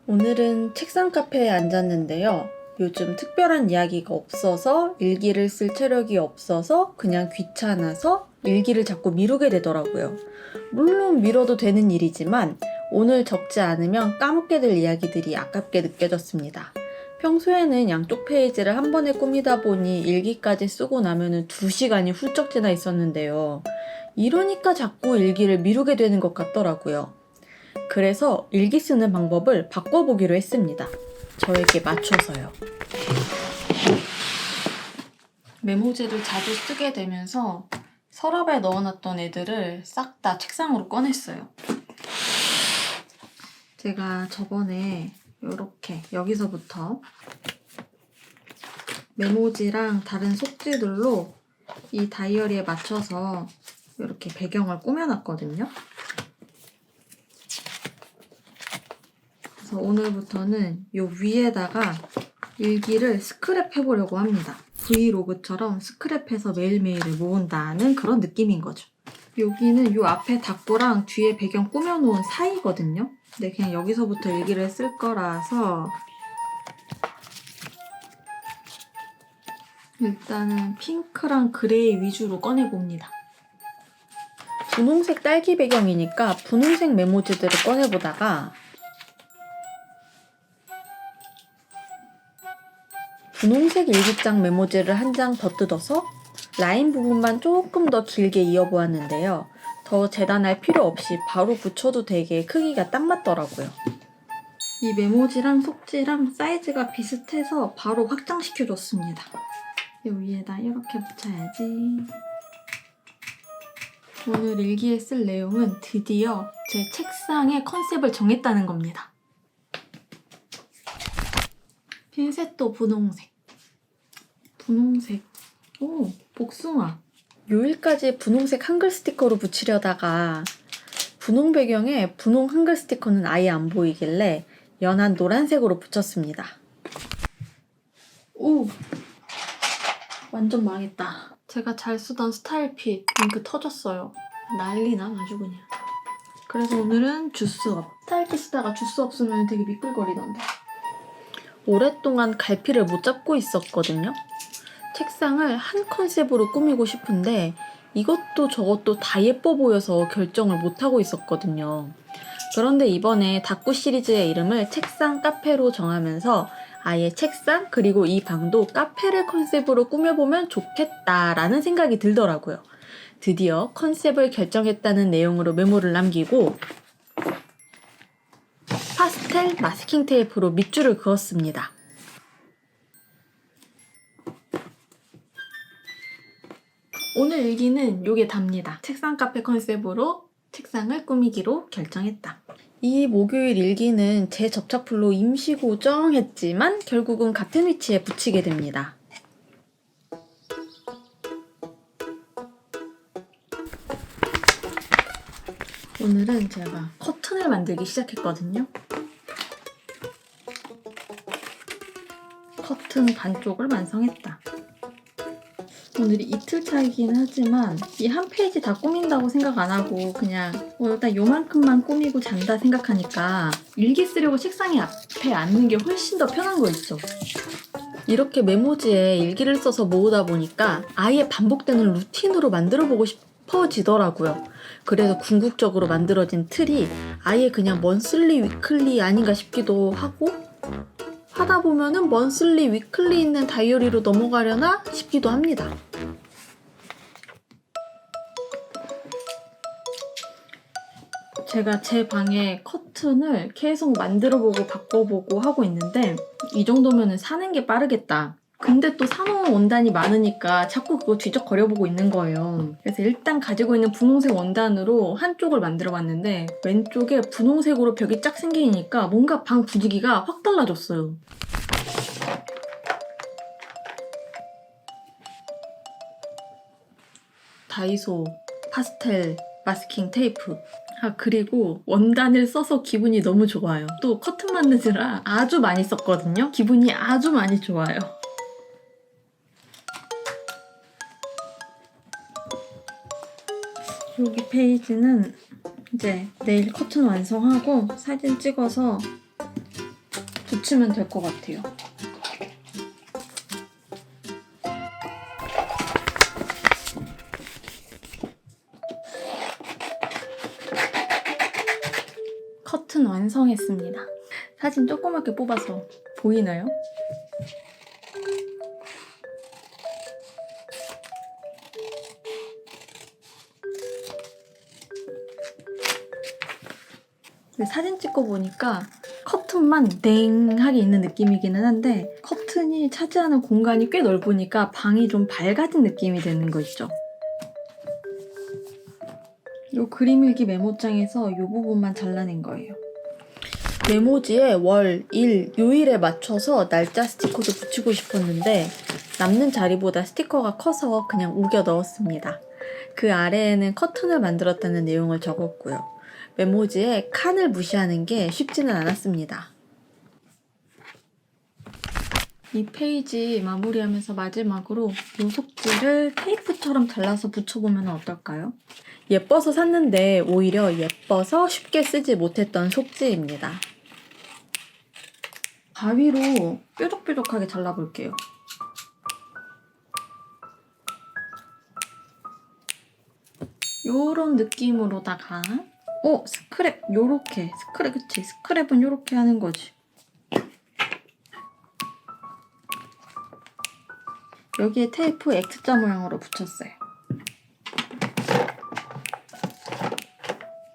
오늘은 책상 카페에 앉았는데요. 요즘 특별한 이야기가 없어서 일기를 쓸 체력이 없어서 그냥 귀찮아서 일기를 자꾸 미루게 되더라고요. 물론 미뤄도 되는 일이지만 오늘 적지 않으면 까먹게 될 이야기들이 아깝게 느껴졌습니다. 평소에는 양쪽 페이지를 한 번에 꾸미다 보니 일기까지 쓰고 나면은 2시간이 훌쩍 지나 있었는데요. 이러니까 자꾸 일기를 미루게 되는 것 같더라고요. 그래서 일기 쓰는 방법을 바꿔보기로 했습니다. 저에게 맞춰서요. 메모지를 자주 쓰게 되면서 서랍에 넣어놨던 애들을 싹 다 책상으로 꺼냈어요. 제가 저번에 이렇게 여기서부터 메모지랑 다른 속지들로 이 다이어리에 맞춰서 이렇게 배경을 꾸며놨거든요. 그래서 오늘부터는 이 위에다가 일기를 스크랩 해보려고 합니다. 브이로그처럼 스크랩해서 매일매일을 모은다는 그런 느낌인 거죠. 여기는 이 앞에 닫고랑 뒤에 배경 꾸며놓은 사이거든요. 근데 그냥 여기서부터 일기를 쓸 거라서 일단은 핑크랑 그레이 위주로 꺼내봅니다. 분홍색 딸기 배경이니까 분홍색 메모지들을 꺼내보다가 분홍색 일기장 메모지를 한 장 더 뜯어서 라인 부분만 조금 더 길게 이어보았는데요. 더 재단할 필요 없이 바로 붙여도 되게 크기가 딱 맞더라고요. 이 메모지랑 속지랑 사이즈가 비슷해서 바로 확장시켜줬습니다. 이 위에다 이렇게 붙여야지. 오늘 일기에 쓸 내용은 드디어 제 책상의 컨셉을 정했다는 겁니다. 핀셋도 분홍색. 오, 복숭아. 요일까지 분홍색 한글 스티커로 붙이려다가 분홍 배경에 분홍 한글 스티커는 아예 안 보이길래 연한 노란색으로 붙였습니다. 오! 완전 망했다. 제가 잘 쓰던 스타일핏 잉크 터졌어요. 난리나 아주 그냥. 그래서 오늘은 주스업. 스타일핏 쓰다가 주스업 쓰면 되게 미끌거리던데. 오랫동안 갈피를 못 잡고 있었거든요. 책상을 한 컨셉으로 꾸미고 싶은데 이것도 저것도 다 예뻐 보여서 결정을 못하고 있었거든요. 그런데 이번에 다꾸 시리즈의 이름을 책상 카페로 정하면서 아예 책상 그리고 이 방도 카페를 컨셉으로 꾸며보면 좋겠다라는 생각이 들더라고요. 드디어 컨셉을 결정했다는 내용으로 메모를 남기고 파스텔 마스킹 테이프로 밑줄을 그었습니다. 오늘 일기는 요게 답니다. 책상 카페 컨셉으로 책상을 꾸미기로 결정했다. 이 목요일 일기는 제 접착풀로 임시 고정했지만 결국은 같은 위치에 붙이게 됩니다. 오늘은 제가 커튼을 만들기 시작했거든요. 커튼 반쪽을 완성했다. 오늘이 이틀 차이긴 하지만 이 한 페이지 다 꾸민다고 생각 안 하고 그냥 일단 요만큼만 꾸미고 잔다 생각하니까 일기 쓰려고 책상에 앞에 앉는 게 훨씬 더 편한 거 있죠. 이렇게 메모지에 일기를 써서 모으다 보니까 아예 반복되는 루틴으로 만들어보고 싶어지더라고요. 그래서 궁극적으로 만들어진 틀이 아예 그냥 먼슬리 위클리 아닌가 싶기도 하고 하다 보면은 먼슬리 위클리 있는 다이어리로 넘어가려나 싶기도 합니다. 제가 제 방에 커튼을 계속 만들어보고 바꿔보고 하고 있는데 이 정도면은 사는 게 빠르겠다. 근데 또 사놓은 원단이 많으니까 자꾸 그거 뒤적거려보고 있는 거예요. 그래서 일단 가지고 있는 분홍색 원단으로 한쪽을 만들어봤는데 왼쪽에 분홍색으로 벽이 쫙 생기니까 뭔가 방 분위기가 확 달라졌어요. 다이소 파스텔 마스킹 테이프. 그리고 원단을 써서 기분이 너무 좋아요. 또 커튼 만드느라 아주 많이 썼거든요. 기분이 아주 많이 좋아요. 여기 페이지는 이제 내일 커튼 완성하고 사진 찍어서 붙이면 될 것 같아요. 커튼 완성했습니다. 사진 조그맣게 뽑아서 보이나요? 사진 찍고 보니까 커튼만 땡하게 있는 느낌이기는 한데 커튼이 차지하는 공간이 꽤 넓으니까 방이 좀 밝아진 느낌이 드는 거 있죠? 이 그림일기 메모장에서 이 부분만 잘라낸 거예요. 메모지에 월, 일, 요일에 맞춰서 날짜 스티커도 붙이고 싶었는데 남는 자리보다 스티커가 커서 그냥 우겨 넣었습니다. 그 아래에는 커튼을 만들었다는 내용을 적었고요. 메모지에 칸을 무시하는 게 쉽지는 않았습니다. 이 페이지 마무리하면서 마지막으로 이 속지를 테이프처럼 잘라서 붙여보면 어떨까요? 예뻐서 샀는데 오히려 예뻐서 쉽게 쓰지 못했던 속지입니다. 가위로 뾰족뾰족하게 잘라볼게요. 요런 느낌으로다가 스크랩 요렇게 그치? 스크랩은 요렇게 하는 거지. 여기에 테이프 X자 모양으로 붙였어요.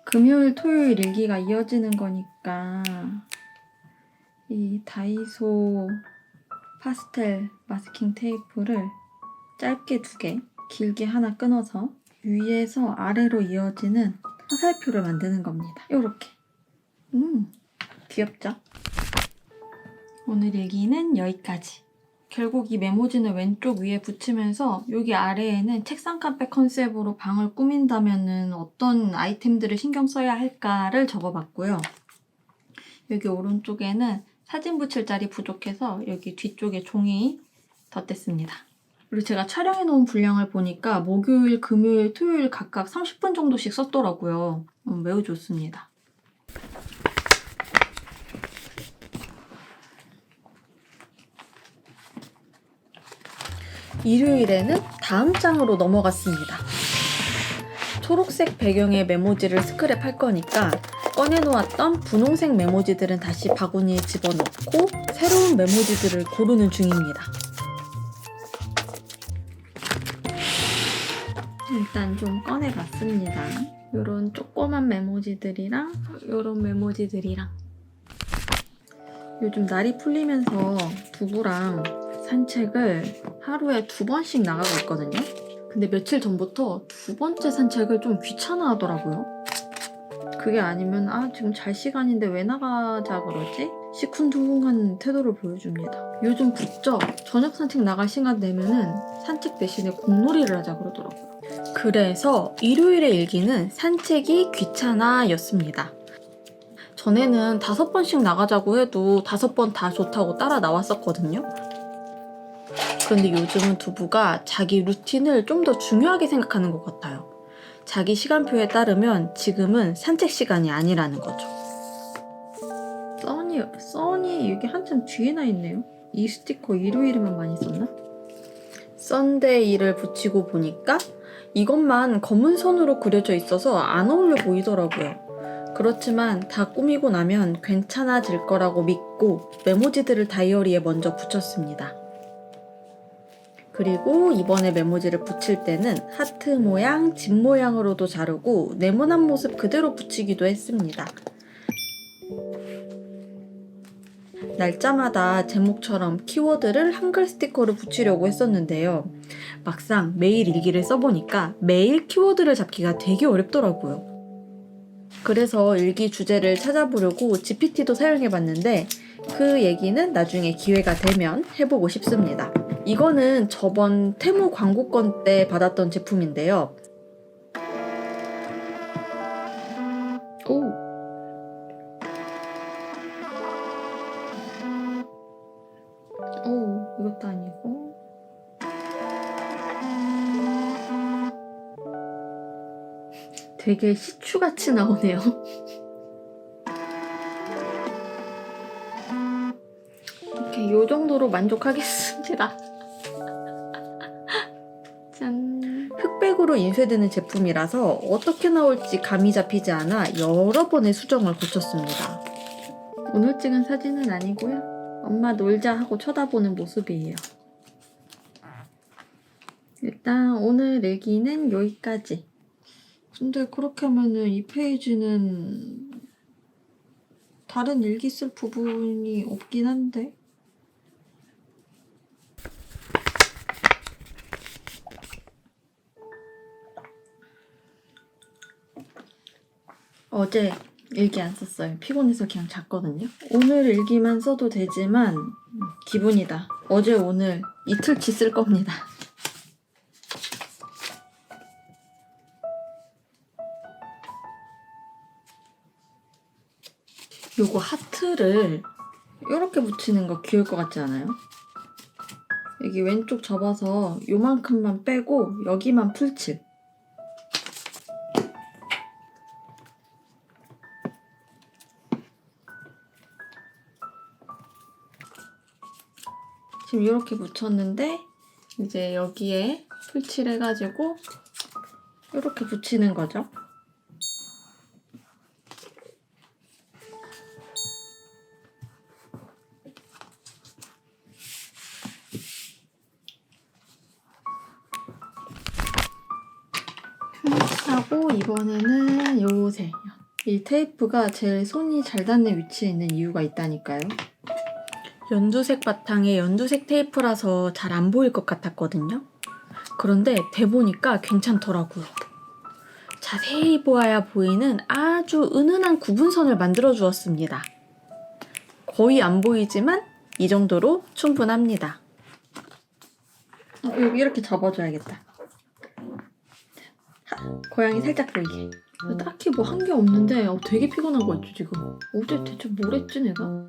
금요일, 토요일 일기가 이어지는 거니까 이 다이소 파스텔 마스킹 테이프를 짧게 2개, 길게 하나 끊어서 위에서 아래로 이어지는 화살표를 만드는 겁니다. 요렇게. 귀엽죠? 오늘 일기는 여기까지. 결국 이 메모지는 왼쪽 위에 붙이면서 여기 아래에는 책상 카페 컨셉으로 방을 꾸민다면은 어떤 아이템들을 신경 써야 할까를 적어봤고요. 여기 오른쪽에는 사진 붙일 자리 부족해서 여기 뒤쪽에 종이 덧댔습니다. 그리고 제가 촬영해놓은 분량을 보니까 목요일, 금요일, 토요일 각각 30분 정도씩 썼더라고요. 매우 좋습니다. 일요일에는 다음 장으로 넘어갔습니다. 초록색 배경의 메모지를 스크랩할 거니까 꺼내놓았던 분홍색 메모지들은 다시 바구니에 집어넣고 새로운 메모지들을 고르는 중입니다. 일단 좀 꺼내봤습니다. 요런 조그만 메모지들이랑 요런 메모지들이랑 요즘 날이 풀리면서 두부랑 산책을 하루에 2번씩 나가고 있거든요. 근데 며칠 전부터 2번째 산책을 좀 귀찮아 하더라고요. 그게 아니면 지금 잘 시간인데 왜 나가자 그러지? 시큰둥한 태도를 보여줍니다. 요즘 부쩍 저녁 산책 나갈 시간 되면은 산책 대신에 공놀이를 하자 그러더라고요. 그래서 일요일의 일기는 산책이 귀찮아 였습니다. 전에는 5번씩 나가자고 해도 5번 다 좋다고 따라 나왔었거든요. 그런데 요즘은 두부가 자기 루틴을 좀 더 중요하게 생각하는 것 같아요. 자기 시간표에 따르면 지금은 산책 시간이 아니라는 거죠. 써니 여기 한참 뒤에나 있네요. 이 스티커 일요일에만 많이 썼나? 썬데이를 붙이고 보니까 이것만 검은 선으로 그려져 있어서 안 어울려 보이더라고요. 그렇지만 다 꾸미고 나면 괜찮아질 거라고 믿고 메모지들을 다이어리에 먼저 붙였습니다. 그리고 이번에 메모지를 붙일 때는 하트 모양, 집 모양으로도 자르고 네모난 모습 그대로 붙이기도 했습니다. 날짜마다 제목처럼 키워드를 한글 스티커로 붙이려고 했었는데요. 막상 매일 일기를 써보니까 매일 키워드를 잡기가 되게 어렵더라고요. 그래서 일기 주제를 찾아보려고 GPT도 사용해봤는데 그 얘기는 나중에 기회가 되면 해보고 싶습니다. 이거는 저번 테무 광고건 때 받았던 제품인데요. 이것도 아니고 되게 시추같이 나오네요. 이렇게 요 정도로 만족하겠습니다. 짠. 흑백으로 인쇄되는 제품이라서 어떻게 나올지 감이 잡히지 않아 여러 번의 수정을 거쳤습니다. 오늘 찍은 사진은 아니고요. 엄마 놀자 하고 쳐다보는 모습이에요. 일단 오늘 일기는 여기까지. 근데 그렇게 하면은 이 페이지는 다른 일기 쓸 부분이 없긴 한데. 어제 일기 안 썼어요. 피곤해서 그냥 잤거든요. 오늘 일기만 써도 되지만 기분이다. 어제 오늘 이틀치 쓸 겁니다. 요거 하트를 이렇게 붙이는 거 귀여울 것 같지 않아요? 여기 왼쪽 접어서 요만큼만 빼고 여기만 풀칠. 지금 이렇게 붙였는데 이제 여기에 풀칠해가지고 이렇게 붙이는 거죠. 하고 이번에는 요새 이 테이프가 제일 손이 잘 닿는 위치에 있는 이유가 있다니까요. 연두색 바탕에 연두색 테이프라서 잘 안 보일 것 같았거든요. 그런데 대보니까 괜찮더라고요. 자세히 보아야 보이는 아주 은은한 구분선을 만들어 주었습니다. 거의 안 보이지만 이 정도로 충분합니다. 여기 이렇게 접어줘야겠다. 고양이 살짝 보이게. 딱히 뭐 한 게 없는데 되게 피곤한 거 있죠 지금. 어제 대체 뭘 했지 내가?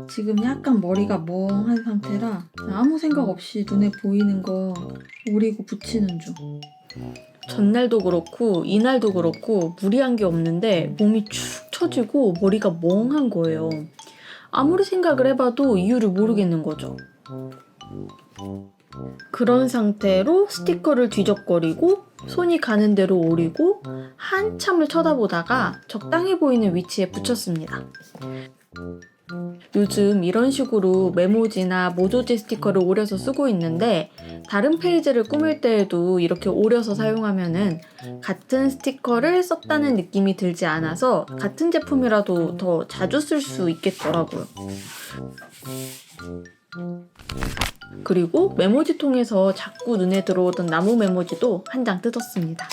지금 약간 머리가 멍한 상태라 아무 생각 없이 눈에 보이는 거 오리고 붙이는 중. 전날도 그렇고 이날도 그렇고 무리한 게 없는데 몸이 축 처지고 머리가 멍한 거예요. 아무리 생각을 해봐도 이유를 모르겠는 거죠. 그런 상태로 스티커를 뒤적거리고 손이 가는 대로 오리고 한참을 쳐다보다가 적당해 보이는 위치에 붙였습니다. 요즘 이런 식으로 메모지나 모조지 스티커를 오려서 쓰고 있는데 다른 페이지를 꾸밀 때에도 이렇게 오려서 사용하면은 같은 스티커를 썼다는 느낌이 들지 않아서 같은 제품이라도 더 자주 쓸 수 있겠더라고요. 그리고 메모지 통에서 자꾸 눈에 들어오던 나무 메모지도 한 장 뜯었습니다.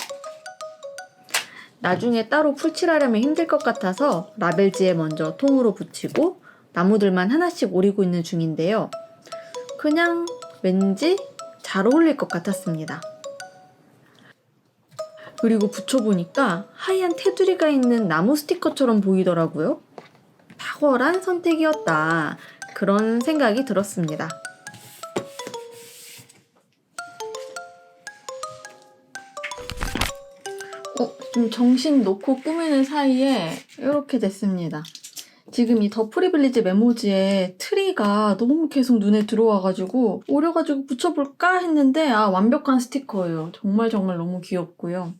나중에 따로 풀칠하려면 힘들 것 같아서 라벨지에 먼저 통으로 붙이고 나무들만 하나씩 오리고 있는 중인데요. 그냥 왠지 잘 어울릴 것 같았습니다. 그리고 붙여보니까 하얀 테두리가 있는 나무 스티커처럼 보이더라고요. 탁월한 선택이었다. 그런 생각이 들었습니다. 좀 정신 놓고 꾸미는 사이에 이렇게 됐습니다. 지금 이 더 프리빌리지 메모지에 트리가 너무 계속 눈에 들어와가지고 오려가지고 붙여볼까 했는데 완벽한 스티커예요. 정말 너무 귀엽고요.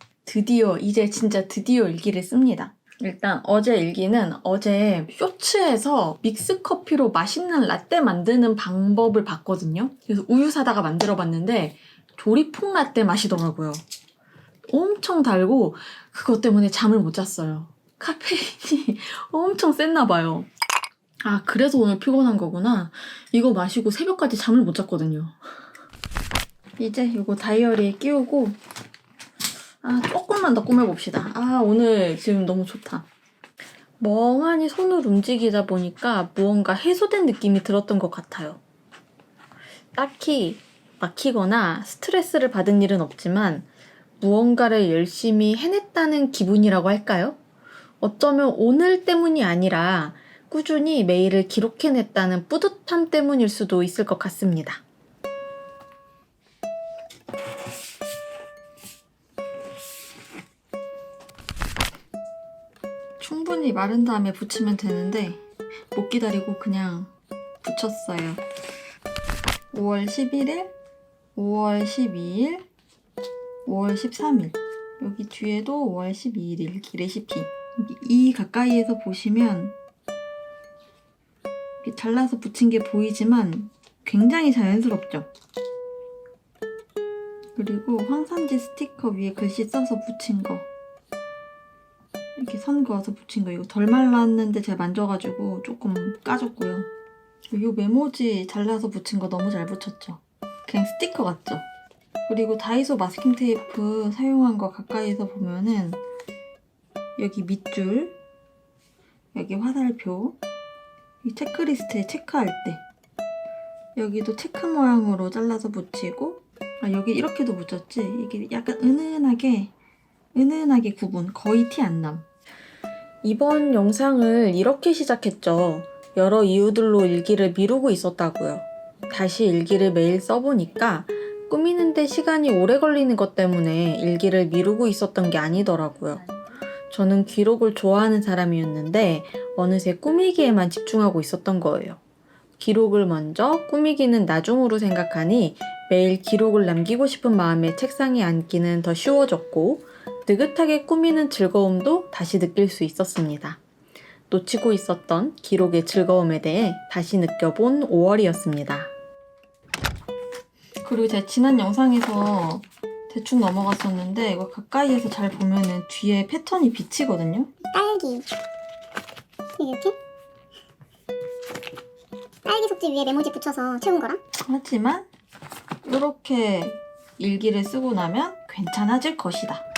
이제 진짜 드디어 일기를 씁니다. 일단 어제 일기는 어제 쇼츠에서 믹스커피로 맛있는 라떼 만드는 방법을 봤거든요. 그래서 우유 사다가 만들어봤는데 조리퐁 라떼 맛이더라고요. 엄청 달고 그것 때문에 잠을 못 잤어요. 카페인이 엄청 셌나 봐요. 그래서 오늘 피곤한 거구나. 이거 마시고 새벽까지 잠을 못 잤거든요. 이제 이거 다이어리에 끼우고 조금만 더 꾸며봅시다. 오늘 지금 너무 좋다. 멍하니 손을 움직이다 보니까 무언가 해소된 느낌이 들었던 것 같아요. 딱히 막히거나 스트레스를 받은 일은 없지만 무언가를 열심히 해냈다는 기분이라고 할까요? 어쩌면 오늘 때문이 아니라 꾸준히 매일을 기록해냈다는 뿌듯함 때문일 수도 있을 것 같습니다. 충분히 마른 다음에 붙이면 되는데 못 기다리고 그냥 붙였어요. 5월 11일, 5월 12일, 5월 13일. 여기 뒤에도 5월 12일 일기 레시피. 이 가까이에서 보시면 이렇게 잘라서 붙인 게 보이지만 굉장히 자연스럽죠? 그리고 황산지 스티커 위에 글씨 써서 붙인 거. 이렇게 선 그어서 붙인 거. 이거 덜 말랐는데 제가 만져가지고 조금 까졌고요. 이 메모지 잘라서 붙인 거 너무 잘 붙였죠? 그냥 스티커 같죠? 그리고 다이소 마스킹 테이프 사용한 거 가까이서 보면은 여기 밑줄, 여기 화살표, 이 체크리스트에 체크할 때 여기도 체크 모양으로 잘라서 붙이고, 여기 이렇게도 붙였지? 이게 약간 은은하게 구분, 거의 티 안 남. 이번 영상을 이렇게 시작했죠. 여러 이유들로 일기를 미루고 있었다고요. 다시 일기를 매일 써보니까 꾸미는데 시간이 오래 걸리는 것 때문에 일기를 미루고 있었던 게 아니더라고요. 저는 기록을 좋아하는 사람이었는데 어느새 꾸미기에만 집중하고 있었던 거예요. 기록을 먼저, 꾸미기는 나중으로 생각하니 매일 기록을 남기고 싶은 마음에 책상에 앉기는 더 쉬워졌고 느긋하게 꾸미는 즐거움도 다시 느낄 수 있었습니다. 놓치고 있었던 기록의 즐거움에 대해 다시 느껴본 5월이었습니다. 그리고 제가 지난 영상에서 대충 넘어갔었는데 이거 가까이에서 잘 보면은 뒤에 패턴이 비치거든요? 딸기 이렇게 딸기 속지 위에 메모지 붙여서 채운 거랑 하지만 이렇게 일기를 쓰고 나면 괜찮아질 것이다.